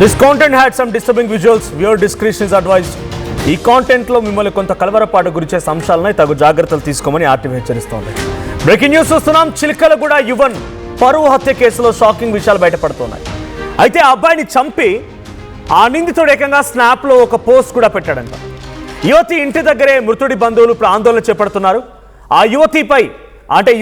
This content had some disturbing visuals. Viewer discretion is advised. ఈ content లో మిమ్మల్ని కొంత కలవరపాటు గురించే అంశాలను తగు జాగ్రత్తలు తీసుకోమని ఆర్టీవీ హెచ్చరిస్తోంది. బ్రేకింగ్ న్యూస్ చూస్తున్నాం. చిలకలగూడ యువన్ పరువు హత్య కేసులో షాకింగ్ విషయాలు బయటపడుతున్నాయి. అయితే ఆ అబ్బాయిని చంపి ఆ నిందితుడు ఏకంగా స్నాప్ లో ఒక పోస్ట్ కూడా పెట్టాడంట. యువతి ఇంటి దగ్గరే మృతుడి బంధువులు ఇప్పుడు ఆందోళన చేపడుతున్నారు. ఆ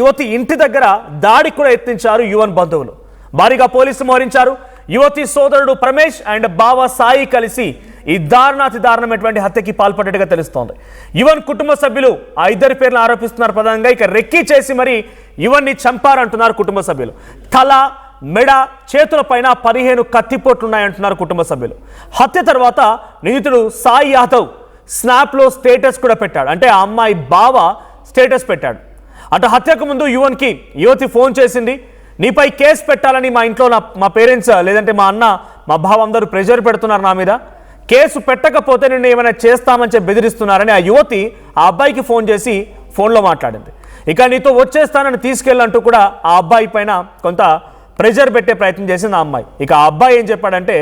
యువతి ఇంటి దగ్గర దాడికి కూడా యత్నించారు యువన్ బంధువులు. భారీగా పోలీసులు మోహరించారు. యువతి సోదరుడు ప్రమేష్ అండ్ బావ సాయి కలిసి ఈ దారుణాతి దారుణమైనటువంటి హత్యకి పాల్పడ్డట్టుగా తెలుస్తోంది. యువన్ కుటుంబ సభ్యులు ఆ ఇద్దరి పేర్లను ఆరోపిస్తున్నారు. ప్రధానంగా ఇక రెక్కీ చేసి మరి యువన్ని చంపారంటున్నారు కుటుంబ సభ్యులు. తల, మెడ, చేతుల పైన 15 కత్తిపోట్లున్నాయంటున్నారు కుటుంబ సభ్యులు. హత్య తర్వాత నిందితుడు సాయి యాదవ్ స్నాప్లో స్టేటస్ కూడా పెట్టాడు. అంటే ఆ అమ్మాయి బావ స్టేటస్ పెట్టాడు. అటు హత్యకు ముందు యువన్కి యువతి ఫోన్ చేసింది. నీపై కేసు పెట్టాలని మా ఇంట్లో మా పేరెంట్స్ లేదంటే మా అన్న మా బావ అందరూ ప్రెషర్ పెడుతున్నారు నా మీద. కేసు పెట్టకపోతే నేను ఏమైనా చేస్తామని చెప్పి బెదిరిస్తున్నారని ఆ యువతి ఆ అబ్బాయికి ఫోన్ చేసి ఫోన్లో మాట్లాడింది. ఇక నీతో వచ్చేస్తానని తీసుకెళ్ళంటూ కూడా ఆ అబ్బాయి పైన కొంత ప్రెషర్ పెట్టే ప్రయత్నం చేసింది ఆ అమ్మాయి. ఇక ఆ అబ్బాయి ఏం చెప్పాడంటే,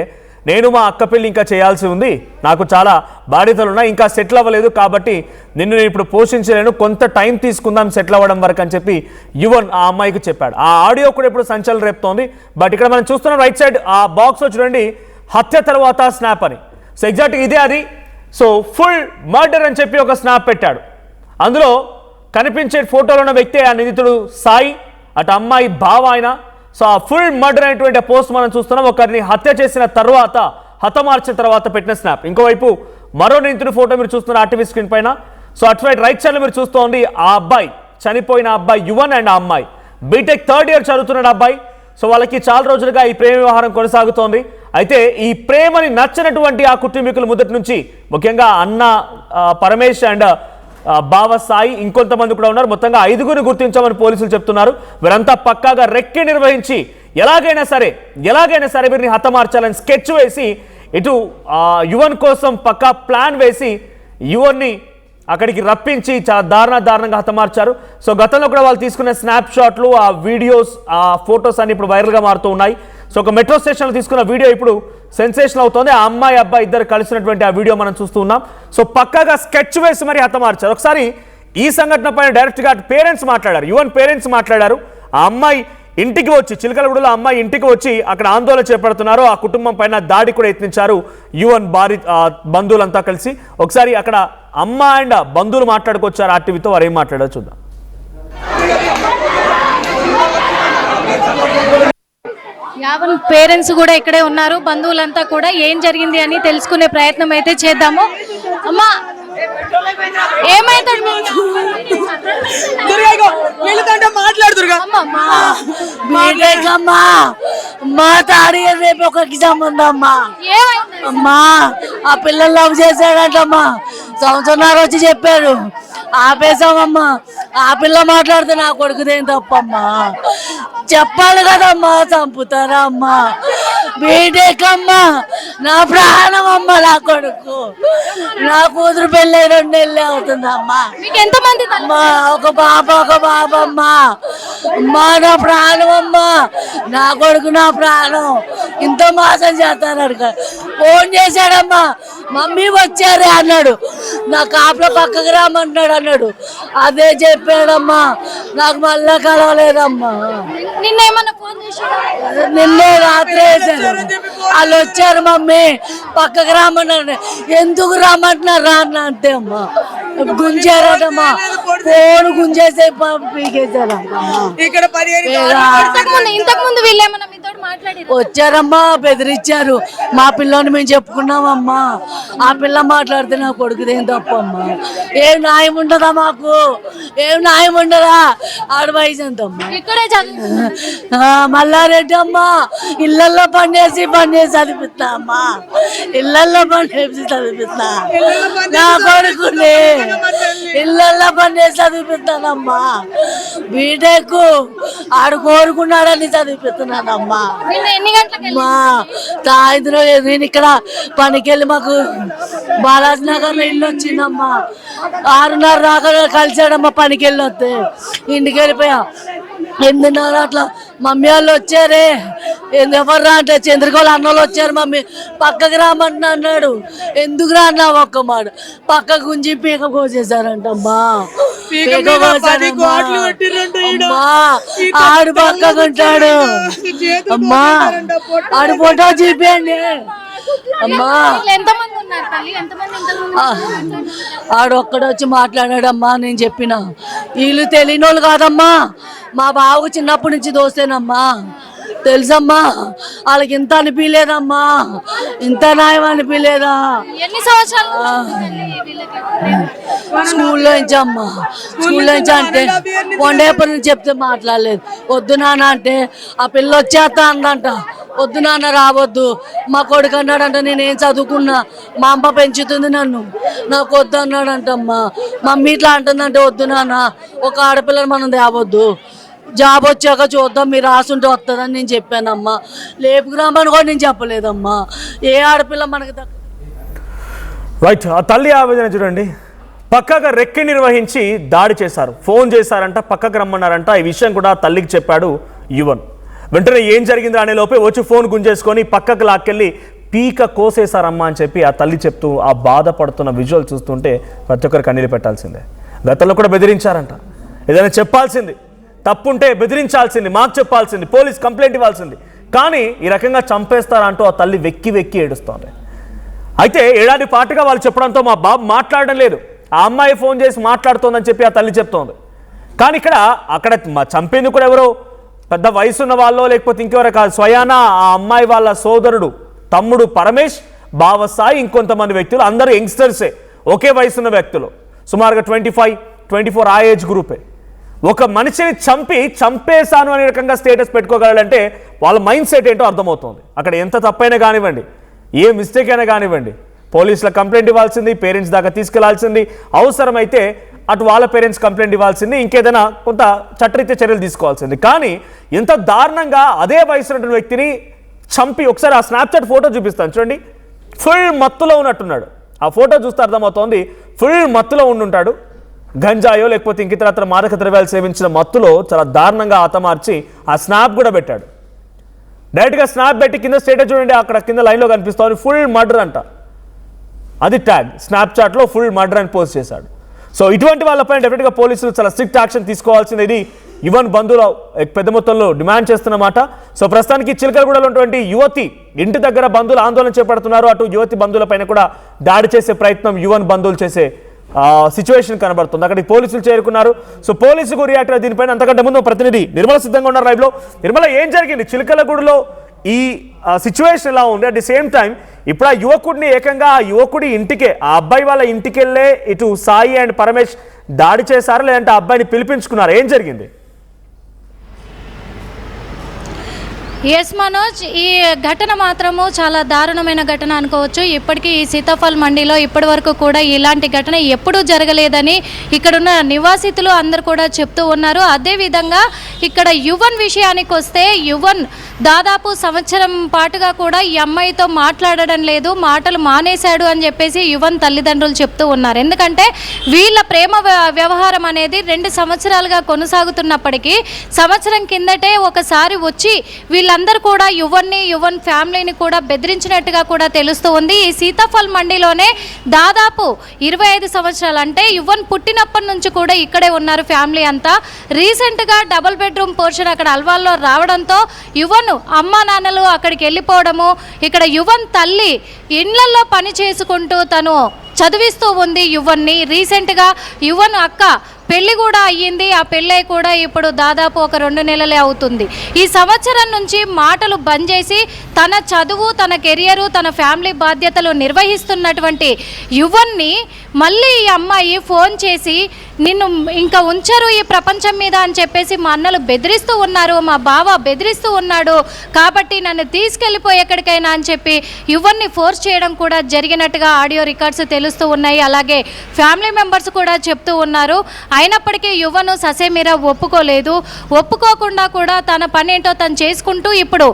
నేను మా అక్క పెళ్ళి ఇంకా చేయాల్సి ఉంది, నాకు చాలా బాధ్యతలు ఉన్నాయి, ఇంకా సెటిల్ అవ్వలేదు, కాబట్టి నిన్ను నేను ఇప్పుడు పోషించలేను, కొంత టైం తీసుకుందాం సెటిల్ అవ్వడం వరకు అని చెప్పి యువన్ ఆ అమ్మాయికి చెప్పాడు. ఆ ఆడియో కూడా ఇప్పుడు సంచలనం రేపుతోంది. బట్ ఇక్కడ మనం చూస్తున్నాం రైట్ సైడ్ ఆ బాక్స్లో చూడండి, హత్య తర్వాత స్నాప్ అని. సో ఎగ్జాక్ట్గా ఇదే అది. సో ఫుల్ మర్డర్ అని చెప్పి ఒక స్నాప్ పెట్టాడు. అందులో కనిపించే ఫోటోలో ఉన్న వ్యక్తి ఆ నిందితుడు సాయి, అటు అమ్మాయి బావ ఆయన. సో ఆ ఫుల్ మర్డర్ అనేటువంటి పోస్ట్ మనం చూస్తున్నాం. ఒకరిని హత్య చేసిన తర్వాత, హతమార్చిన తర్వాత పెట్టిన స్నాప్. ఇంకోవైపు మరో నిందితుడి ఫోటో మీరు చూస్తున్నారు ఆర్టీవీ స్క్రీన్ పైన. సో అటు రైట్ సైడ్లో మీరు చూస్తోంది ఆ అబ్బాయి, చనిపోయిన అబ్బాయి యువన్ అండ్ ఆ అమ్మాయి. బీటెక్ 3rd ఇయర్ చదువుతున్నాడు అబ్బాయి. సో వాళ్ళకి చాలా రోజులుగా ఈ ప్రేమ వ్యవహారం కొనసాగుతోంది. అయితే ఈ ప్రేమని నచ్చినటువంటి ఆ కుటుంబీకులు మొదటి నుంచి, ముఖ్యంగా అన్న పరమేష్ అండ్ బావ సాయి, ఇంకొంతమంది కూడా ఉన్నారు. మొత్తంగా 5గురిని గుర్తించామని పోలీసులు చెప్తున్నారు. వీరంతా పక్కాగా రెక్కి నిర్వహించి ఎలాగైనా సరే వీరిని హతమార్చాలని స్కెచ్ వేసి, ఇటు యువన్ కోసం పక్కా ప్లాన్ వేసి యువన్ని అక్కడికి రప్పించి చాలా దారుణంగా హతమార్చారు. సో గతంలో కూడా వాళ్ళు తీసుకున్న స్నాప్ షాట్లు, ఆ వీడియోస్, ఆ ఫొటోస్ అన్ని ఇప్పుడు వైరల్గా మారుతూ ఉన్నాయి. సో ఒక మెట్రో స్టేషన్లో తీసుకున్న వీడియో ఇప్పుడు సెన్సేషన్ అవుతోంది. ఆ అమ్మాయి అబ్బాయి ఇద్దరు కలిసినటువంటి ఆ వీడియో మనం చూస్తూ ఉన్నాం. సో పక్కాగా స్కెచ్ వేసి మరి హతమార్చారు. ఒకసారి ఈ సంఘటన పైన డైరెక్ట్గా యువన్ పేరెంట్స్ మాట్లాడారు. ఆ అమ్మాయి ఇంటికి వచ్చి, చిలకలగూడలో అమ్మాయి ఇంటికి వచ్చి అక్కడ ఆందోళన చేపడుతున్నారు. ఆ కుటుంబం పైన దాడి కూడా యత్నించారు యువన్ బంధువులంతా కలిసి. ఒకసారి అక్కడ అమ్మ అండ్ బంధువులు మాట్లాడుకొచ్చారు ఆర్టీవీతో. వారు ఏం మాట్లాడారో చూద్దాం. యావన్ పేరెంట్స్ కూడా ఇక్కడే ఉన్నారు, బంధువులంతా కూడా. ఏం జరిగింది అని తెలుసుకునే ప్రయత్నం అయితే చేద్దాము. అమ్మా, ఏమైందండి? మా తాడి రేపు ఒక ఎగ్జామ్ ఉందమ్మా. అమ్మా, ఆ పిల్లలు లవ్ చేశాడంటమ్మా. సంవత్సరం వచ్చి చెప్పారు, ఆపేశామమ్మా. ఆ పిల్ల మాట్లాడితే నా కొడుకుదేం తప్పమ్మా. చెప్పాలి కదమ్మా, చంపుతారా అమ్మా. బీటెక్ అమ్మా, నా ప్రాణం అమ్మ, నా కొడుకు. నా కూతురు పెళ్ళి 2 నెలలు అవుతుందమ్మా. ఎంతమంది? అమ్మా, ఒక బాబమ్మా. అమ్మా, నా ప్రాణం అమ్మా, నా కొడుకు, నా ప్రాణం. ఇంత మోసం చేస్తాడు. ఫోన్ చేశాడమ్మా, మమ్మీ వచ్చారే అన్నాడు. నా కాపులో పక్కకు రామంటున్నాడు అన్నాడు. అదే చెప్పాడమ్మా. నాకు మళ్ళా కలవలేదమ్మా. నిన్నే రాత్రి వేసాడు. వాళ్ళు వచ్చారు, మమ్మీ పక్కకు రామన్నారు. ఎందుకు రామంటున్నారు రా అన్న అంతే అమ్మా. గుంజారటమ్మా, ఫోన్ గుంజేసే పీకేశారమ్మా. వచ్చారమ్మా, బెదిరించారు. మా పిల్లని మేము చెప్పుకున్నామమ్మా. ఆ పిల్ల మాట్లాడితే నా కొడుకుదేం తప్పమ్మా. ఏం న్యాయం ఉండదా మాకు? ఏం న్యాయం ఉండదా? ఆడ వయసు ఎంతమ్మా? మల్లారెడ్డి అమ్మా, ఇళ్లలో పనిచేసి చదిపిస్తా అమ్మా. ఇళ్లలో పనిచేసి చదిపిస్తా నా కొడుకుని. ఇళ్లలో పనిచేసి చదిపిస్తానమ్మా. బీటెక్ ఆడు కోరుకున్నాడని చదివిస్తున్నానమ్మా. సాయంత్రం నేను ఇక్కడ పనికెళ్ళి మాకు బాలాజీ నగర్ లో ఇల్లు వచ్చిందమ్మా. 6:30 దాకా కలిసాడమ్మా. పనికెళ్ళి వస్తే ఇంటికి వెళ్ళిపోయా. ఎందున్నారు అట్లా మమ్మీ వాళ్ళు వచ్చారే ఎవర్రా అంటే చంద్రగోళ అన్నోళ్ళు వచ్చారు మమ్మీ పక్కకి రామంటున్నా అన్నాడు. ఎందుకు రా అన్నా ఒక్క మాట పక్క గుంజి పీక కోసేసారంటమ్మా. పీక కోసారమ్మా. ఆడు పక్కకుంటాడు అమ్మా. ఆడు ఫోటో చూపించండి అమ్మా. ఆడొక్కడు వచ్చి మాట్లాడాడమ్మా. నేను చెప్పిన వీళ్ళు తెలియని వాళ్ళు కాదమ్మా. మా బావకు చిన్నప్పటి నుంచి దోస్తేనమ్మా. తెలుసమ్మా వాళ్ళకి ఇంత అనిపించలేదమ్మా. ఇంత న్యాయం అనిపించలేదా? ఎన్ని సంవత్సరాలు స్కూల్లో నుంచి అమ్మా. స్కూల్లో నుంచి అంటే కొండేపటి నుంచి చెప్తే మాట్లాడలేదు. వద్దు నాన్న అంటే ఆ పిల్ల వచ్చేస్తా అందంట. వద్దు నాన్న రావద్దు మా కొడుకు అన్నాడంట. నేనేం చదువుకున్నా మా అమ్మ పెంచుతుంది నన్ను, నాకు వద్దు అన్నాడంటమ్మా. మమ్మీ ఇట్లా అంటుందంటే వద్దు నాన్న ఒక ఆడపిల్లని మనం తేవద్దు, జాబ్ వచ్చాక చూద్దాం మీరు రాసుంటే వస్తుందని నేను చెప్పానమ్మా. లేపుకురామని కూడా నేను చెప్పలేదమ్మా. ఏ ఆడపిల్ల మనకి రైట్. ఆ తల్లి ఆవేదన చూడండి. పక్కగా రెక్కి నిర్వహించి దాడి చేశారు, ఫోన్ చేశారంట, పక్కకు రమ్మన్నారంట. ఈ విషయం కూడా తల్లికి చెప్పాడు యువన్. వెంటనే ఏం జరిగింది అనే లోపే వచ్చి ఫోన్ గుంజేసుకొని పక్కకు లాక్కెళ్ళి పీక కోసేశారమ్మా అని చెప్పి ఆ తల్లి చెప్తూ ఆ బాధపడుతున్న విజువల్ చూస్తుంటే ప్రతి ఒక్కరు కన్నీళ్ళు పెట్టాల్సిందే. గతంలో కూడా బెదిరించారంట. ఏదైనా చెప్పాల్సింది, తప్పుంటే బెదిరించాల్సింది, మాకు చెప్పాల్సింది, పోలీస్ కంప్లైంట్ ఇవ్వాల్సింది. కానీ ఈ రకంగా చంపేస్తారంటూ ఆ తల్లి వెక్కి వెక్కి ఏడుస్తోంది. అయితే ఏడాది పాటుగా వాళ్ళు చెప్పడంతో మా బాబు మాట్లాడడం లేదు, ఆ అమ్మాయి ఫోన్ చేసి మాట్లాడుతోందని చెప్పి ఆ తల్లి చెప్తోంది. కానీ అక్కడ చంపేందుకు కూడా ఎవరో పెద్ద వయసున్న వాళ్ళో లేకపోతే ఇంకెవరో కాదు, స్వయానా ఆ అమ్మాయి వాళ్ళ సోదరుడు, తమ్ముడు పరమేష్, బావ సాయి, ఇంకొంతమంది వ్యక్తులు, అందరూ యంగ్స్టర్సే, ఒకే వయసున్న వ్యక్తులు, సుమారుగా 25-24 ఆ ఏజ్ గ్రూపే. ఒక మనిషిని చంపేశాను అనే రకంగా స్టేటస్ పెట్టుకోగలంటే వాళ్ళ మైండ్ సెట్ ఏంటో అర్థమవుతుంది. అక్కడ ఎంత తప్పైనా కానివ్వండి, ఏ మిస్టేక్ అయినా కానివ్వండి, పోలీసుల కంప్లైంట్ ఇవ్వాల్సింది, పేరెంట్స్ దాకా తీసుకెళ్లాల్సింది, అవసరమైతే అటు వాళ్ళ పేరెంట్స్ కంప్లైంట్ ఇవ్వాల్సింది, ఇంకేదైనా కొంత చట్టరీత్యా చర్యలు తీసుకోవాల్సింది. కానీ ఎంత దారుణంగా అదే వయసు వ్యక్తిని చంపి, ఒకసారి ఆ స్నాప్చాట్ ఫోటో చూపిస్తాను చూడండి. ఫుల్ మత్తులో ఉన్నట్టున్నాడు. ఆ ఫోటో చూస్తే అర్థమవుతోంది ఫుల్ మత్తులో ఉండుంటాడు. గంజాయో లేకపోతే ఇంకితరత్ర మాదక ద్రవ్యాలు సేవించిన మత్తులో చాలా దారుణంగా హతమార్చి ఆ స్నాప్ కూడా పెట్టాడు. డైరెక్ట్గా స్నాప్ పెట్టి కింద స్టేటస్ చూడండి, అక్కడ కింద లైన్లో కనిపిస్తుంది ఫుల్ మర్డర్ అంట. అది ట్యాగ్ స్నాప్చాట్లో ఫుల్ మర్డర్ అని పోస్ట్ చేశాడు. సో ఇటువంటి వాళ్ళపైన డెఫినెట్గా పోలీసులు చాలా స్ట్రిక్ట్ యాక్షన్ తీసుకోవాల్సింది. ఇది యువన్ బంధువులు పెద్ద మొత్తంలో డిమాండ్ చేస్తున్నమాట. సో ప్రస్తుతానికి చిలకలగూడలో ఉన్నటువంటి యువతి ఇంటి దగ్గర బంధువులు ఆందోళన చేపడుతున్నారు. అటు యువతి బంధువులపైన కూడా దాడి చేసే ప్రయత్నం యువన్ బంధువులు చేసే సిచ్యువేషన్ కనబడుతుంది. అక్కడికి పోలీసులు చేరుకున్నారు. సో పోలీసుకు రియాక్ట్ దీనిపైన అంతకంటే ముందు ప్రతినిధి నిర్మల సిద్ధంగా ఉన్నారు లైవ్లో. నిర్మల, ఏం జరిగింది చిలకలగూడలో? ఈ సిచ్యువేషన్ ఎలా ఉంది? అట్ ది సేమ్ టైం ఇప్పుడు ఆ యువకుడిని ఏకంగా ఆ యువకుడి ఇంటికే, ఆ అబ్బాయి వాళ్ళ ఇంటికెళ్ళే ఇటు సాయి అండ్ పరమేష్ దాడి చేశారా, లేదంటే ఆ అబ్బాయిని పిలిపించుకున్నారా? ఏం జరిగింది? ఎస్ మనోజ్, ఈ ఘటన మాత్రము చాలా దారుణమైన ఘటన అనుకోవచ్చు. ఇప్పటికీ ఈ సీతాఫల్ మండీలో ఇప్పటి వరకు కూడా ఇలాంటి ఘటన ఎప్పుడూ జరగలేదని ఇక్కడున్న నివాసితులు అందరు కూడా చెప్తూ ఉన్నారు. అదేవిధంగా ఇక్కడ యువన్ విషయానికి వస్తే, యువన్ దాదాపు సంవత్సరం పాటుగా కూడా ఈ అమ్మాయితో మాట్లాడడం లేదు, మాటలు మానేశాడు అని చెప్పేసి యువన్ తల్లిదండ్రులు చెప్తూ ఉన్నారు. ఎందుకంటే వీళ్ళ ప్రేమ వ్యవహారం అనేది 2 సంవత్సరాలుగా కొనసాగుతున్నప్పటికీ సంవత్సరం కిందటే ఒకసారి వచ్చి వీళ్ళందరూ కూడా యువన్ ఫ్యామిలీని కూడా బెదిరించినట్టుగా కూడా తెలుస్తూ ఉంది. ఈ సీతాఫల్ మండీలోనే దాదాపు 25 సంవత్సరాలు, అంటే యువన్ పుట్టినప్పటి నుంచి కూడా ఇక్కడే ఉన్నారు ఫ్యామిలీ అంతా. రీసెంట్గా డబుల్ బెడ్రూమ్ పోర్షన్ అక్కడ అల్వాల్లో రావడంతో యువన్ అమ్మా నాన్నలు అక్కడికి వెళ్ళిపోవడము, ఇక్కడ యువన్ తల్లి ఇళ్లల్లో పని చేసుకుంటూ తను చదివిస్తూ ఉంది యువన్ని. రీసెంట్గా యువన్ అక్క పెళ్లి కూడా అయ్యింది. ఆ పెళ్ళై కూడా ఇప్పుడు దాదాపు ఒక 2 నెలలే అవుతుంది. ఈ సంవత్సరం నుంచి మాటలు బంద్ చేసి తన చదువు, తన కెరియరు, తన ఫ్యామిలీ బాధ్యతలు నిర్వహిస్తున్నటువంటి యువన్ని మళ్ళీ ఈ అమ్మాయి ఫోన్ చేసి నిన్ను ఇంకా ఉంచరు ఈ ప్రపంచం మీద అని చెప్పేసి మా అన్నలు బెదిరిస్తూ ఉన్నారు, మా బావ బెదిరిస్తూ ఉన్నాడు, కాబట్టి నన్ను తీసుకెళ్ళిపోయి ఎక్కడికైనా అని చెప్పి యువన్ని ఫోర్స్ చేయడం కూడా జరిగినట్టుగా ఆడియో రికార్డ్స్ తెలుస్తూ ఉన్నాయి. అలాగే ఫ్యామిలీ మెంబర్స్ కూడా చెప్తూ ఉన్నారు. అయినప్పటికీ యువను ససేమిరా ఒప్పుకోకుండా కూడా తన పని ఏంటో తను చేసుకుంటూ ఇప్పుడు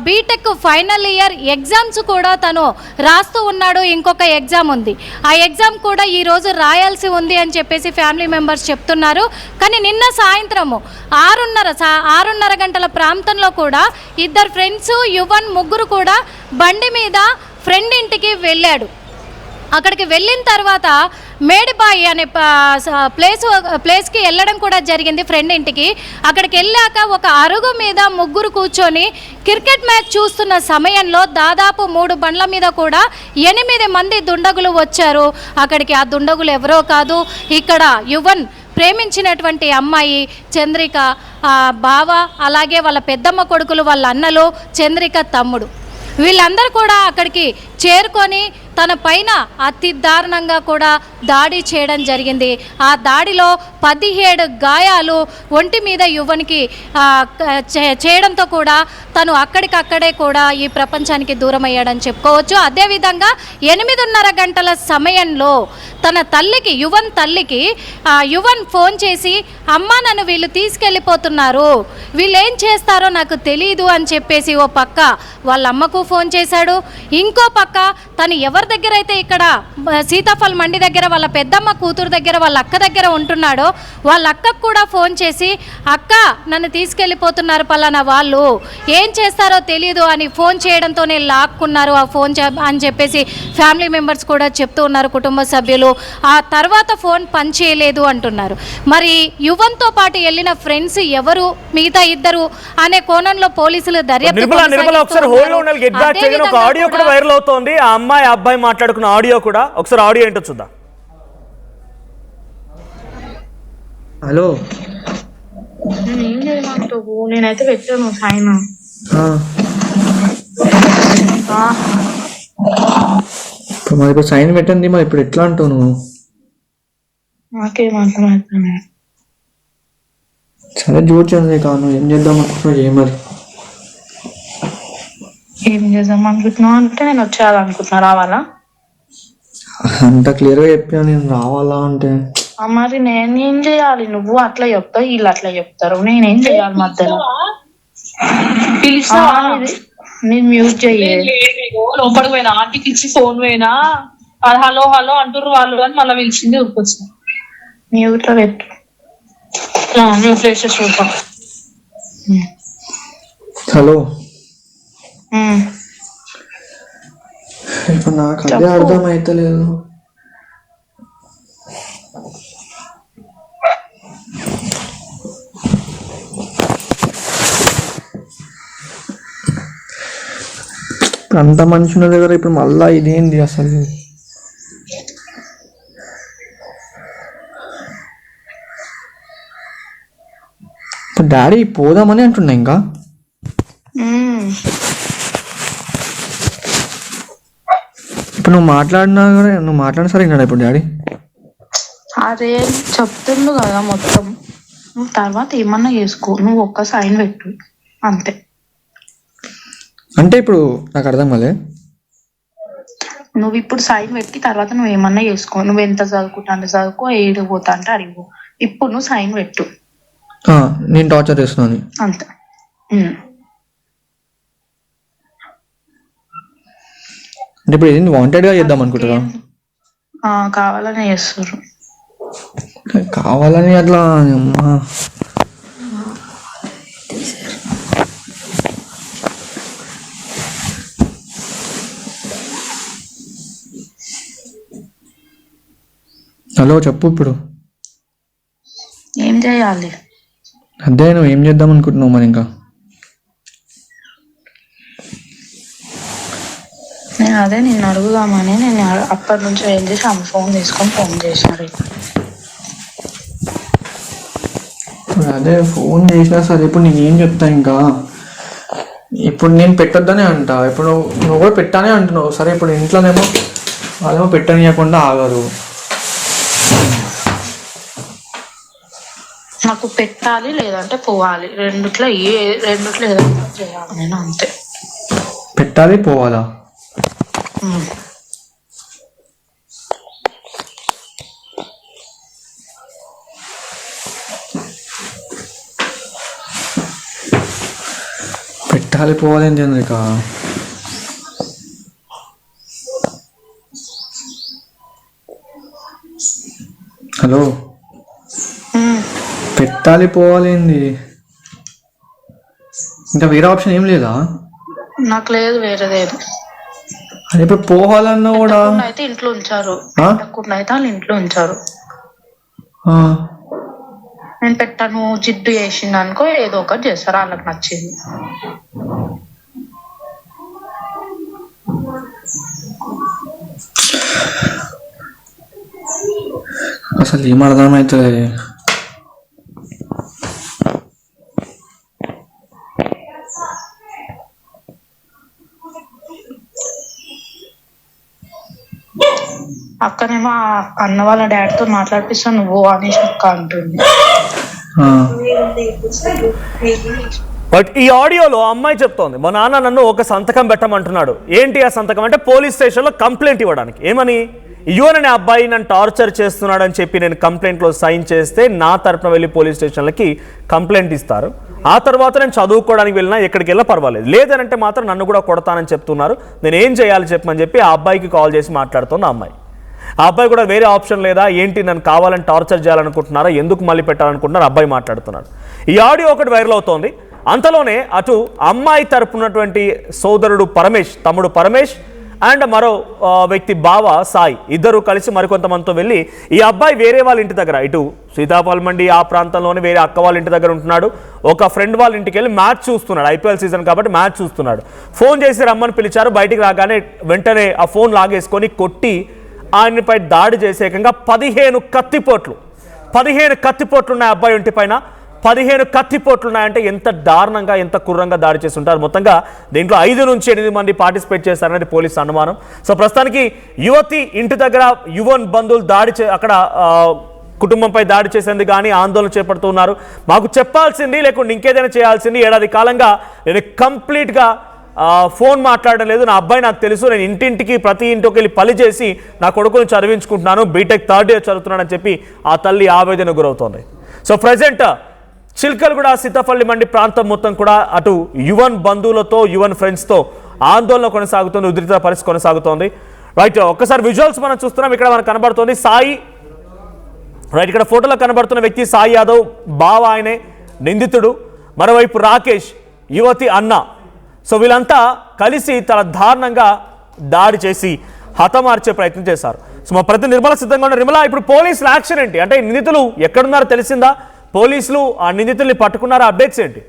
బీటెక్ ఫైనల్ ఇయర్ ఎగ్జామ్స్ కూడా తను రాస్తూ ఉన్నాడు. ఇంకొక ఎగ్జామ్ ఉంది, ఆ ఎగ్జామ్ కూడా ఈరోజు రాయాల్సి ఉంది అని చెప్పేసి ఫ్యామిలీ మెంబర్స్ చెప్తున్నారు. కానీ నిన్న సాయంత్రము 6:30 గంటల ప్రాంతంలో కూడా ఇద్దరు ఫ్రెండ్స్ యువన్ ముగ్గురు కూడా బండి మీద ఫ్రెండ్ ఇంటికి వెళ్ళాడు. అక్కడికి వెళ్ళిన తర్వాత మేడిబాయి అనే ప్లేస్కి వెళ్ళడం కూడా జరిగింది ఫ్రెండ్ ఇంటికి. అక్కడికి వెళ్ళాక ఒక అరుగు మీద ముగ్గురు కూర్చొని క్రికెట్ మ్యాచ్ చూస్తున్న సమయంలో దాదాపు 3 బండ్ల మీద కూడా 8 మంది దుండగులు వచ్చారు. అక్కడికి ఆ దుండగులు ఎవరో కాదు, ఇక్కడ యువన్ ప్రేమించినటువంటి అమ్మాయి చంద్రిక బావ, అలాగే వాళ్ళ పెద్దమ్మ కొడుకులు, వాళ్ళ అన్నలు, చంద్రిక తమ్ముడు, వీళ్ళందరూ కూడా అక్కడికి చేరుకొని తన పైన అతి దారుణంగా కూడా దాడి చేయడం జరిగింది. ఆ దాడిలో 17 గాయాలు ఒంటి మీద యువనికి చేయడంతో కూడా తను అక్కడికక్కడే కూడా ఈ ప్రపంచానికి దూరం అయ్యాడని చెప్పుకోవచ్చు. అదేవిధంగా 8:30 గంటల సమయంలో తన తల్లికి, యువన్ తల్లికి యువన్ ఫోన్ చేసి, అమ్మ నన్ను వీళ్ళు తీసుకెళ్ళిపోతున్నారు, వీళ్ళు ఏం చేస్తారో నాకు తెలియదు అని చెప్పేసి ఓ పక్క వాళ్ళ అమ్మకు ఫోన్ చేశాడు. ఇంకో పక్క తను ఎవరి దగ్గర అయితే ఇక్కడ సీతాఫల్ మండి దగ్గర వాళ్ళ పెద్దమ్మ కూతురు దగ్గర వాళ్ళ అక్క దగ్గర ఉంటున్నాడో వాళ్ళ అక్కకు కూడా ఫోన్ చేసి, అక్క నన్ను తీసుకెళ్ళిపోతున్నారు పలానా వాళ్ళు, ఏం చేస్తారో తెలియదు అని ఫోన్ చేయడంతోనే లాక్కున్నారు ఆ ఫోన్ అని చెప్పేసి ఫ్యామిలీ మెంబర్స్ కూడా చెప్తూ ఉన్నారు, కుటుంబ సభ్యులు. ఆ తర్వాత ఫోన్ పనిచేయలేదు అంటున్నారు. మరి యువన్తో పాటు వెళ్ళిన ఫ్రెండ్స్ ఎవరు, మిగతా ఇద్దరు అనే కోణంలో పోలీసులు దర్యాప్తు ఆడియో కూడా వైరల్ అవుతోంది. ఆ అమ్మాయి అబ్బాయి మాట్లాడుకున్న ఆడియో కూడా, ఒకసారి ఆడియో ఏంటో చూద్దాం. హలో, ఏం చేయమంటావు? నేనైతే పెట్టాను సైన్. మరి ఇప్పుడు సైన్ పెట్టండి, మరి ఇప్పుడు ఎట్లా అంటావు నువ్వు? నాకేం అర్థమవుతుంది. సరే చూడండి, కాను ఏం చేద్దాం అనుకుంటున్నావు చేయ. మరి ఏం చేద్దాం అనుకుంటున్నావు అంటే నేను వచ్చేయాలనుకుంటున్నా, రావాలా? అంత క్లియర్గా చెప్పాను నేను రావాలా అంటే. మరి నేనేం చేయాలి? నువ్వు అట్లా చెప్తావు, వీళ్ళు అట్లా చెప్తారు, నేనేం చేయాలి మధ్యలో? నేను మ్యూట్ చెయ్యాలి. లోపలికి పోయినా, ఆంటీకి ఇచ్చి ఫోన్ పోయినా హలో హలో అంటారు వాళ్ళు అని మళ్ళీ పిలిచింది ఊరికొచ్చిన. మ్యూట్ లో పెట్టు, మ్యూట్ వేసే చూద్దాం. హలో, ఇప్పుడు నాకు అదే అర్థం అవుతలేదు. అంత మనుషుల దగ్గర ఇప్పుడు మళ్ళా ఇదేంది అసలు? డాడీ పోదామని అంటున్నా. ఇంకా ఇప్పుడు నువ్వు మాట్లాడిన సరే విన్నాడు ఇప్పుడు డాడీ. అదే చెప్తుండు కదా మొత్తం, నువ్వు తర్వాత ఏమన్నా చేసుకో, నువ్వు ఒక్క సైన్ పెట్టు అంతే. అంటే ఇప్పుడు నాకు అర్థం కాలే. నువ్వు ఇప్పుడు సైన్ పెట్టి తర్వాత నువ్వు ఏమన్నా చేసుకో, నువ్వు ఎంత చదువుకుంటా అంటే చదువుకో, ఏడు పోతా అంటే అడిగో, ఇప్పుడు నువ్వు సైన్ పెట్టు. నేను టార్చర్ చేస్తున్నాను అంతే. అంటే ఇప్పుడు ఏది వాంటెడ్ గా చేద్దాం అనుకుంటారా? కావాలని చేస్తారు. కావాలని అట్లా హలో చెప్పు. ఇప్పుడు ఏం చేయాలి? అదే నువ్వు ఏం చేద్దాం అనుకుంటున్నావు మరి? ఇంకా నేను అదే నిన్ను అడుగుదామని నేను అప్పటి నుంచి ఏం చేసి ఆమె ఫోన్ తీసుకొని ఫోన్ చేసినారు. అదే ఫోన్ చేసినా సరే ఇప్పుడు నేను ఏం చెప్తా? ఇంకా ఇప్పుడు నేను పెట్టొద్దనే అంటా, ఇప్పుడు నువ్వు కూడా పెట్టానే అంటున్నావు. సరే ఇప్పుడు ఇంట్లోనేమో వాళ్ళేమో పెట్టనీయకుండా ఆగరు. నాకు పెట్టాలి లేదంటే పోవాలి, రెండిట్లో ఏదో చేయాలి నేను, అంతే. పెట్టాలి పోవాలా? పెట్టాలి పోవాలి చంద్రిక. హలో, పెట్టాలి పోవాలేంది? ఇంకా వేరే ఆప్షన్ ఏం లేదా? నాకు లేదు వేరేదేది. అది ఇప్పుడు పోవాలన్నా కూడా అయితే ఇంట్లో ఉంచారు, ఆ? అయితే వాళ్ళు ఇంట్లో ఉంచారు. ఆ, నేను పెట్టాను జిడ్డు చేసింది అనుకో, ఏదో ఒకటి చేస్తారు, వాళ్ళకి నచ్చింది. అసలు ఏం అర్థమవుతుంది? అక్కనేమో అన్న వాళ్ళ డాడీతో మాట్లాడిపిస్తాను నువ్వు అనేసి అక్క అంటుంది. బట్ ఈ ఆడియోలో అమ్మాయి చెప్తోంది, మా నాన్న నన్ను ఒక సంతకం పెట్టమంటున్నాడు. ఏంటి ఆ సంతకం అంటే పోలీస్ స్టేషన్లో కంప్లైంట్ ఇవ్వడానికి. ఏమని? యువన్ అనే అబ్బాయి నన్ను టార్చర్ చేస్తున్నాడు అని చెప్పి నేను కంప్లైంట్లో సైన్ చేస్తే నా తరపున వెళ్ళి పోలీస్ స్టేషన్లకి కంప్లైంట్ ఇస్తారు. ఆ తర్వాత నేను చదువుకోవడానికి వెళ్ళినా ఎక్కడికి వెళ్ళినా పర్వాలేదు, లేదనంటే మాత్రం నన్ను కూడా కొడతానని చెప్తున్నారు. నేను ఏం చేయాలి చెప్పమని చెప్పి ఆ అబ్బాయికి కాల్ చేసి మాట్లాడుతుంది ఆ అమ్మాయి. ఆ అబ్బాయి కూడా వేరే ఆప్షన్ లేదా, ఏంటి నన్ను కావాలని టార్చర్ చేయాలనుకుంటున్నారా, ఎందుకు మళ్ళీ పెట్టాలనుకుంటున్నారు అబ్బాయి మాట్లాడుతున్నాడు. ఈ ఆడియో ఒకటి వైరల్ అవుతోంది. అంతలోనే అటు అమ్మాయి తరపునటువంటి సోదరుడు పరమేష్, తమ్ముడు పరమేష్ అండ్ మరో వ్యక్తి బావ సాయి, ఇద్దరు కలిసి మరికొంతమందితో వెళ్ళి ఈ అబ్బాయి వేరే వాళ్ళ ఇంటి దగ్గర, ఇటు సీతాఫల్ మండి ఆ ప్రాంతంలోనే వేరే అక్క వాళ్ళ ఇంటి దగ్గర ఉంటున్నాడు. ఒక ఫ్రెండ్ వాళ్ళ ఇంటికి వెళ్ళి మ్యాచ్ చూస్తున్నాడు, ఐపీఎల్ సీజన్ కాబట్టి మ్యాచ్ చూస్తున్నాడు. ఫోన్ చేసి రమ్మని పిలిచారు. బయటికి రాగానే వెంటనే ఆ ఫోన్ లాగేసుకొని కొట్టి ఆయనపై దాడి చేసే ఏకంగా 15 కత్తిపోట్లు ఉన్నాయి అబ్బాయి ఇంటి పైన. 15 కత్తిపోట్లు ఉన్నాయంటే ఎంత దారుణంగా, ఎంత క్రూరంగా దాడి చేసి ఉంటారు. మొత్తంగా దీంట్లో 5 నుంచి 8 మంది పార్టిసిపేట్ చేశారనేది పోలీసు అనుమానం. సో ప్రస్తుతానికి యువతి ఇంటి దగ్గర యువన్ బంధువులు అక్కడ కుటుంబంపై దాడి చేసేందుకు కానీ ఆందోళన చేపడుతున్నారు. మాకు చెప్పాల్సింది లేకుంటే ఇంకేదైనా చేయాల్సింది, ఏడాది కాలంగా నేను కంప్లీట్గా ఫోన్ మాట్లాడడం లేదు, నా అబ్బాయి నాకు తెలుసు, నేను ఇంటింటికి ప్రతి ఇంటికి వెళ్ళి పని చేసి నా కొడుకుని చదివించుకుంటున్నాను, బీటెక్ 3rd ఇయర్ చదువుతున్నానని చెప్పి ఆ తల్లి ఆవేదన గురవుతోంది. సో ప్రజెంట్ చిల్కలగూడ సీతాఫల్లి మండి ప్రాంతం మొత్తం కూడా అటు యువన్ బంధువులతో యువన్ ఫ్రెండ్స్తో ఆందోళన కొనసాగుతుంది, ఉద్రిక్త పరిస్థితి కొనసాగుతోంది. రైట్, ఒక్కసారి విజువల్స్ మనం చూస్తున్నాం. ఇక్కడ మనకు కనబడుతుంది సాయి, రైట్, ఇక్కడ ఫోటోలో కనబడుతున్న వ్యక్తి సాయి యాదవ్, బావ ఆయనే నిందితుడు. మరోవైపు రాకేష్, యువతి అన్న. సో వీళ్ళంతా కలిసి చాలా దారుణంగా దాడి చేసి హతమార్చే ప్రయత్నం చేశారు. సో మా ప్రతి నిర్మల సిద్ధంగా ఉన్న నిర్మల, ఇప్పుడు పోలీసుల యాక్షన్ ఏంటి? అంటే నిందితులు ఎక్కడున్నారో తెలిసిందా? పోలీసులు ఆ నిందితుల్ని పట్టుకున్నారా? అప్డేట్స్ ఏంటి?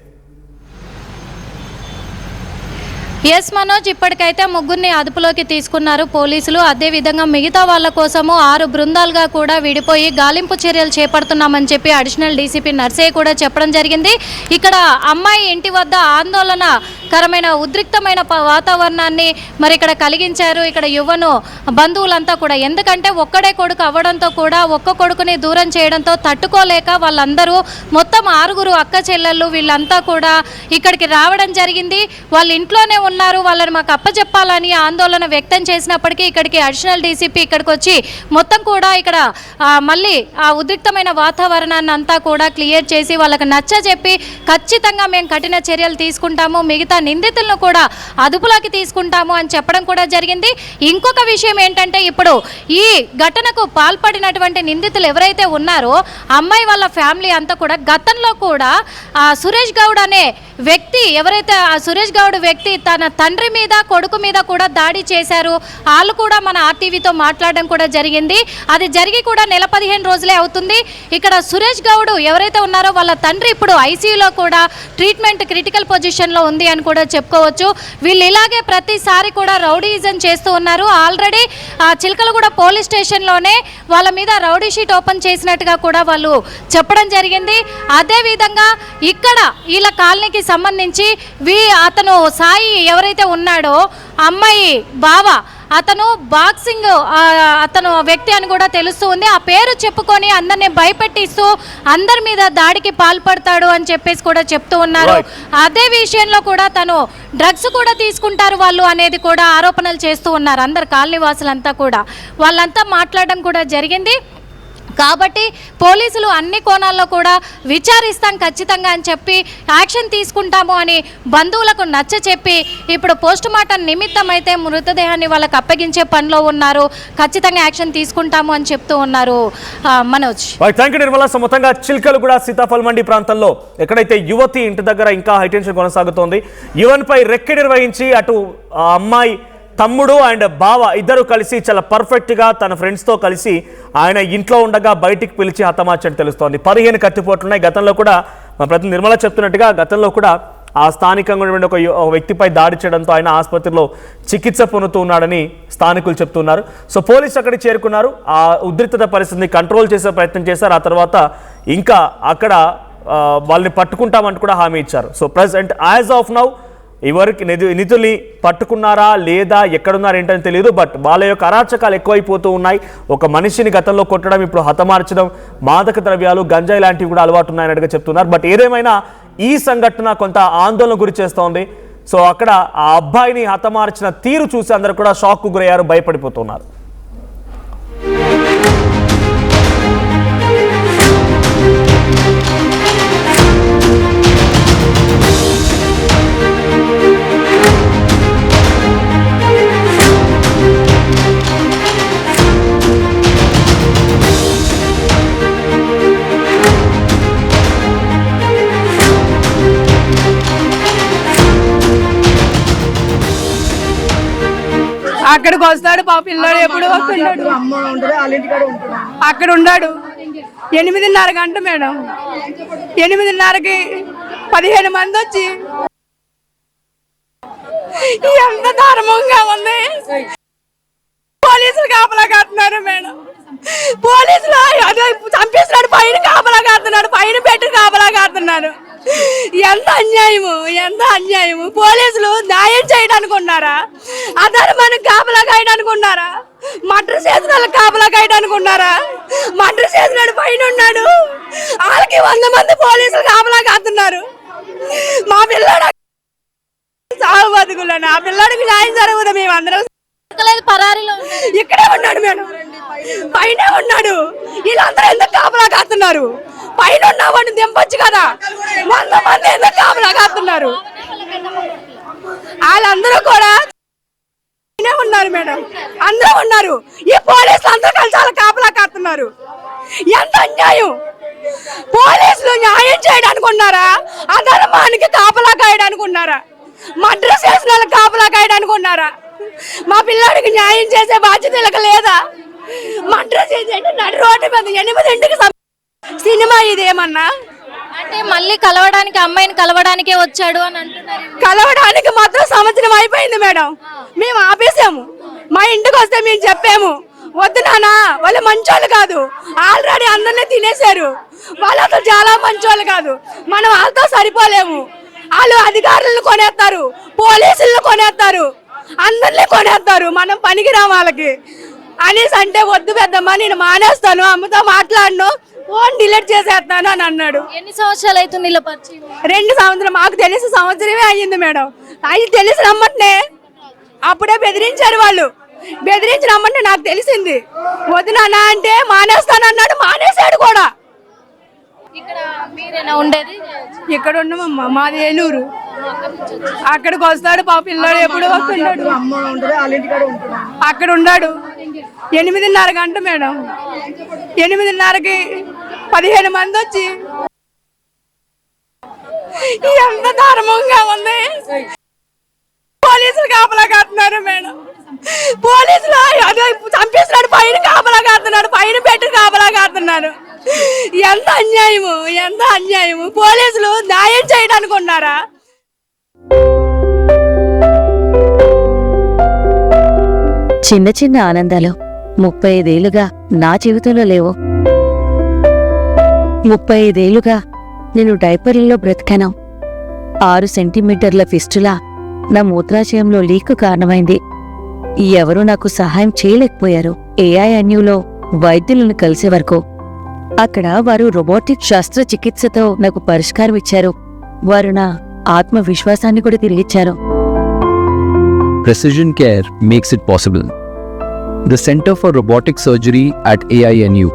ఎస్ మనోజ్, ఇప్పటికైతే ముగ్గురిని అదుపులోకి తీసుకున్నారు పోలీసులు. అదేవిధంగా మిగతా వాళ్ళ కోసము 6 బృందాలుగా కూడా విడిపోయి గాలింపు చర్యలు చేపడుతున్నామని చెప్పి అడిషనల్ డీసీపీ నర్సయ్య కూడా చెప్పడం జరిగింది. ఇక్కడ అమ్మాయి ఇంటి వద్ద ఆందోళనకరమైన ఉద్రిక్తమైన వాతావరణాన్ని మరి ఇక్కడ కలిగించారు ఇక్కడ యువను బంధువులంతా కూడా. ఎందుకంటే ఒక్కడే కొడుకు అవ్వడంతో కూడా ఒక్క కొడుకుని దూరం చేయడంతో తట్టుకోలేక వాళ్ళందరూ మొత్తం 6 అక్క చెల్లెళ్ళు వీళ్ళంతా కూడా ఇక్కడికి రావడం జరిగింది. వాళ్ళ ఇంట్లోనే ఉన్నారు, వాళ్ళని మాకు అప్పచెప్పాలని ఆందోళన వ్యక్తం చేసినప్పటికీ ఇక్కడికి అడిషనల్ డీసీపీ ఇక్కడికి వచ్చి మొత్తం కూడా ఇక్కడ మళ్ళీ ఆ ఉద్రిక్తమైన వాతావరణాన్ని అంతా కూడా క్లియర్ చేసి వాళ్ళకి నచ్చజెప్పి ఖచ్చితంగా మేము కఠిన చర్యలు తీసుకుంటాము, మిగతా నిందితులను కూడా అదుపులోకి తీసుకుంటాము అని చెప్పడం కూడా జరిగింది. ఇంకొక విషయం ఏంటంటే ఇప్పుడు ఈ ఘటనకు పాల్పడినటువంటి నిందితులు ఎవరైతే ఉన్నారో అమ్మాయి వాళ్ళ ఫ్యామిలీ అంతా కూడా గతంలో కూడా సురేష్ గౌడ్ అనే వ్యక్తి, ఎవరైతే ఆ సురేష్ గౌడ్ వ్యక్తి తన తండ్రి మీద కొడుకు మీద కూడా దాడి చేశారు. వాళ్ళు కూడా మన ఆర్టీవీతో మాట్లాడడం కూడా జరిగింది. అది జరిగి కూడా నెల 15 రోజులే అవుతుంది. ఇక్కడ సురేష్ గౌడ్ ఎవరైతే ఉన్నారో వాళ్ళ తండ్రి ఇప్పుడు ఐసీయూలో కూడా ట్రీట్మెంట్ క్రిటికల్ పొజిషన్లో ఉంది అని కూడా చెప్పుకోవచ్చు. వీళ్ళు ఇలాగే ప్రతిసారి కూడా రౌడీయిజం చేస్తూ ఉన్నారు. ఆల్రెడీ చిలకలగూడ పోలీస్ స్టేషన్లోనే వాళ్ళ మీద రౌడీ షీట్ ఓపెన్ చేసినట్టుగా కూడా వాళ్ళు చెప్పడం జరిగింది. అదేవిధంగా ఇక్కడ వీళ్ళ కాలనీకి సంబంధించి అతను సాయి ఎవరైతే ఉన్నాడో అమ్మాయి బావ, అతను బాక్సింగ్ అతను వ్యక్తి అని కూడా తెలుస్తూ ఉంది. ఆ పేరు చెప్పుకొని అందరిని భయపెట్టిస్తూ అందరి మీద దాడికి పాల్పడతాడు అని చెప్పేసి కూడా చెప్తూ ఉన్నారు. అదే విషయంలో కూడా తను డ్రగ్స్ కూడా తీసుకుంటారు వాళ్ళు అనేది కూడా ఆరోపణలు చేస్తూ ఉన్నారు అందరు కాలనీ వాసులంతా కూడా. వాళ్ళంతా మాట్లాడడం కూడా జరిగింది. కాబట్టి పోలీసులు అన్ని కోణాల్లో కూడా విచారిస్తాం ఖచ్చితంగా అని చెప్పి యాక్షన్ తీసుకుంటాము అని బంధువులకు నచ్చ చెప్పి ఇప్పుడు పోస్ట్ మార్టం నిమిత్తం అయితే మృతదేహాన్ని వాళ్ళకి అప్పగించే పనిలో ఉన్నారు. ఖచ్చితంగా యాక్షన్ తీసుకుంటాము అని చెప్తూ ఉన్నారు. Manoj. Thank you Nirmala. So మొత్తంగా చిల్కలగూడ సీతాఫల్ మండి ప్రాంతంలో ఎక్కడైతే యువతి ఇంటి దగ్గర ఇంకా హైటెన్షన్ కొనసాగుతోంది. యువన్ పై రెక్కి నిర్వహించి అటు అమ్మాయి తమ్ముడు అండ్ బావ ఇద్దరు కలిసి చాలా పర్ఫెక్ట్గా తన ఫ్రెండ్స్తో కలిసి ఆయన ఇంట్లో ఉండగా బయటికి పిలిచి హతమార్చని తెలుస్తోంది. 15 కత్తిపోట్లున్నాయి. గతంలో కూడా మా ప్రతి నిర్మల చెప్తున్నట్టుగా గతంలో కూడా ఆ స్థానికంగా ఉన్నటువంటి ఒక వ్యక్తిపై దాడి చేయడంతో ఆయన ఆసుపత్రిలో చికిత్స పొందుతూ ఉన్నాడని స్థానికులు చెప్తున్నారు. సో పోలీసు అక్కడికి చేరుకున్నారు. ఆ ఉద్రిక్తత పరిస్థితిని కంట్రోల్ చేసే ప్రయత్నం చేశారు. ఆ తర్వాత ఇంకా అక్కడ వాళ్ళని పట్టుకుంటామంటూ కూడా హామీ ఇచ్చారు. So present as of now ఎవరికి నిధుల్ని పట్టుకున్నారా లేదా ఎక్కడున్నారు ఏంటని తెలియదు. బట్ వాళ్ళ యొక్క అరాచకాలు ఎక్కువైపోతూ ఉన్నాయి. ఒక మనిషిని గతంలో కొట్టడం, ఇప్పుడు హతమార్చడం, మాదక ద్రవ్యాలు, గంజాయి లాంటివి కూడా అలవాటు ఉన్నాయన్నట్టుగా చెప్తున్నారు. బట్ ఏదేమైనా ఈ సంఘటన కొంత ఆందోళన గురి చేస్తోంది. సో అక్కడ ఆ అబ్బాయిని హతమార్చిన తీరు చూసి అందరూ కూడా షాక్కు గురయ్యారు, భయపడిపోతున్నారు. అక్కడికి వస్తాడు పాప పిల్లడు ఎప్పుడు వస్తున్నాడు అక్కడ ఉన్నాడు 8:30 గంట మేడం 8:30కి 15 మంది వచ్చి ఎంత దారుణంగా ఉంది. పోలీసులు కాపలా కాస్తున్నారు మేడం. పోలీసులు అదే చంపేస్తున్నాడు, పైన కాపలా కాస్తున్నాడు, పైన పెట్టి కాపలా కాస్తున్నారు. ఎంత అన్యాయము. పోలీసులు న్యాయం చేయడానికి ఉన్నారా? అధర్మానికి కాపలా కాయడానికి ఉన్నారా? మర్డర్ చేసిన వాళ్ళకి కాపలా కాయడానికి ఉన్నారా? మర్డర్ చేసినాడు పైన ఉన్నాడు, వాళ్ళకి 100 మంది పోలీసులు కాపలా కాస్తున్నారు. మా పిల్లడు సాగు బతుకులను ఆ పిల్లడికి న్యాయం జరుగుతుంది. మేమందరం ఇక్కడే ఉన్నాడు మేడం, పైన ఉన్నాడు. వీళ్ళందరూ ఎందుకు కాపలా కాస్తున్నారు? పైన ఉన్నామని దింపొచ్చు కదా. 100 మంది ఎందుకు కాపలా కాస్తున్నారు? వాళ్ళందరూ కూడా ఉన్నారు మేడం, అందరూ ఉన్నారు. ఈ పోలీసులు అందరూ కలిసి వాళ్ళ కాపలా కాస్తున్నారు. ఎంత అన్యాయం! పోలీసులు న్యాయం చేయడానికి ఉన్నారా? అధర్మానికి కాపలా కాయడానికి ఉన్నారా? మర్డర్ చేసిన వాళ్ళకి కాపలా కాయడానికి ఉన్నారా? మా పిల్లాడికి న్యాయం చేసే బాధ్యత వీళ్ళకి లేదా? మర్డర్ చేసే నడి రోడ్డు మీద 8ంటికి సినిమా ఇదేమన్నా అంటే మళ్ళీ కలవడానికి అమ్మాయిని కలవడానికే వచ్చాడు అని అంటున్నారు. కలవడానికి మాత్రం సంవత్సరం అయిపోయింది మేడం. మేము ఆపేసాము. మా ఇంటికి వస్తే మేము చెప్పాము, వద్దు నానా వాళ్ళు మంచోళ్ళు కాదు, ఆల్రెడీ అందరినీ తినేశారు, వాళ్ళు అసలు చాలా మంచోళ్ళు కాదు, మనం వాళ్ళతో సరిపోలేము, వాళ్ళు అధికారులను కొనేస్తారు, పోలీసులను కొనేస్తారు, అందరినీ కొనేస్తారు, మనం పనికిరాం వాళ్ళకి అనేసి అంటే వద్దు పెద్దమ్మా నేను మానేస్తాను, అమ్మతో మాట్లాడను, ఫోన్ డిలీట్ చేసేస్తాను అని అన్నాడు. ఎన్ని సంవత్సరాలు అవుతుంది ఇలా పరిచయం? 2 సంవత్సరం. మాకు తెలిసి సంవత్సరమే అయ్యింది మేడం. అది తెలిసి రమ్మంటే అప్పుడే బెదిరించారు వాళ్ళు. బెదిరించి రమ్మంటే నాకు తెలిసింది. వదినా అంటే మానేస్తాను అన్నాడు, మానేశాడు కూడా. ఇక్కడ మీరేనా ఉండేది? ఇక్కడ ఉన్నామమ్మా, మాది ఏలూరు. అక్కడికి వస్తాడు పాప పిల్లడు ఎప్పుడు వస్తున్నాడు. అక్కడ ఉన్నాడు 8:30 గంట మేడం 8:30కి 15 మంది వచ్చి ఎంత దారుణంగా ఉంది. పోలీసులు కాపలా కాస్తున్నారు మేడం. పోలీసులు అదే చంపేస్తున్నాడు, పైన కాపలా కాస్తున్నాడు, పైన పెట్టి కాపలా కాస్తున్నారు. ఎంత అన్యాయము. పోలీసులు న్యాయం చేయడానికి ఉన్నారా? చిన్న చిన్న ఆనందాలు 35 ఏళ్లుగా నా జీవితంలో లేవు. 35 ఏళ్లుగా నేను డైపర్లలో బ్రతికాను. 6 సెంటీమీటర్ల ఫిస్టులా నా మూత్రాశయంలో లీక్ కారణమైంది. ఎవరూ నాకు సహాయం చేయలేకపోయారు. ఏఐఎన్యూలో వైద్యులను కలిసే వరకు. అక్కడ వారు రోబోటిక్ శస్త్రచికిత్సతో నాకు పరిష్కారం ఇచ్చారు. వారు నా ఆత్మవిశ్వాసాన్ని కూడా తిరిగిచ్చారు. Precision care makes it possible. The Center for Robotic Surgery at AINU